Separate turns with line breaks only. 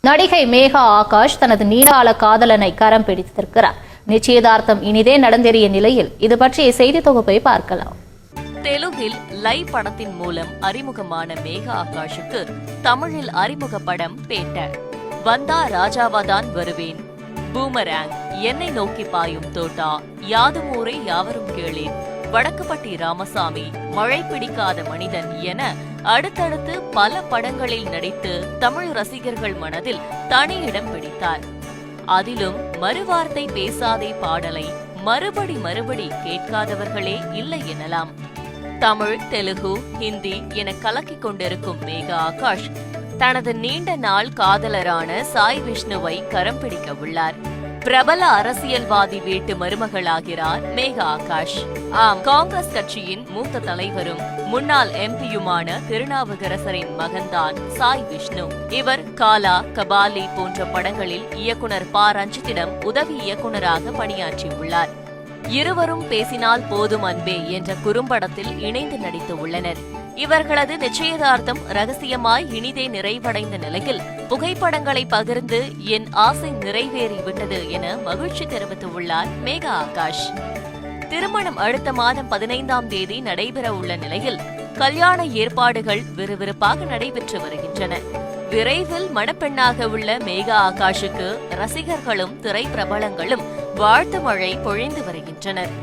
நடிகை மேகா ஆகாஷ் தனது நீண்ட காதலனை கரம் பிடித்திருக்கிறார். நிச்சயதார்த்தம் இனிதே நடந்தேறிய நிலையில் இது பற்றிய செய்தி தொகுப்பை பார்க்கலாம்.
தெலுங்கில் லைவ் படத்தின் மூலம் அறிமுகமான மேகா ஆகாஷுக்கு தமிழில் அறிமுக படம் பேட்ட. வந்தா ராஜாவாதான் வருவேன், பூமராங், என்னை நோக்கி பாயும் தோட்டா, யாதும் ஊரே யாவரும் கேளேன், வடக்குப்பட்டி ராமசாமி, மழை பிடிக்காத மனிதன் என அடுத்தடுத்து பல படங்களில் நடித்து தமிழ் ரசிகர்கள் மனதில் தனி இடம் பிடித்தார். அதிலும் மறுவார்த்தை பேசாதே பாடலை மறுபடி கேட்காதவர்களே இல்லை எனலாம். தமிழ், தெலுங்கு, ஹிந்தி என கலக்கிக் கொண்டிருக்கும் மேகா ஆகாஷ் தனது நீண்ட நாள் காதலரான சாய் விஷ்ணுவை கரம் பிடிக்க உள்ளார். பிரபல அரசியல்வாதி வீட்டு மருமகளாகிறார் மேகா ஆகாஷ். ஆம், காங்கிரஸ் கட்சியின் மூத்த தலைவரும் முன்னாள் எம்பியுமான திருநாவுக்கரசரின் மகன்தான் சாய் விஷ்ணு. இவர் காலா, கபாலி போன்ற படங்களில் இயக்குனர் ப. ரஞ்சித்திடம் உதவி இயக்குனராக பணியாற்றியுள்ளார். இருவரும் பேசினால் போதும் அன்பே என்ற குறும்படத்தில் இணைந்து நடித்து உள்ளனர். இவர்களது நிச்சயதார்த்தம் ரகசியமாய் இனிதே நிறைவடைந்த நிலையில் புகைப்படங்களை பகிர்ந்து என் ஆசை நிறைவேறிவிட்டது என மகிழ்ச்சி தெரிவித்துள்ளார் மேகா ஆகாஷ். திருமணம் அடுத்த மாதம் 15ஆம் தேதி நடைபெற உள்ள நிலையில் கல்யாண ஏற்பாடுகள் விறுவிறுப்பாக நடைபெற்று வருகின்றன. விரைவில் மணப்பெண்ணாக உள்ள மேகா ஆகாஷுக்கு ரசிகர்களும் திரை பிரபலங்களும் வாழ்த்து மழை பொழிந்து வருகின்றனர்.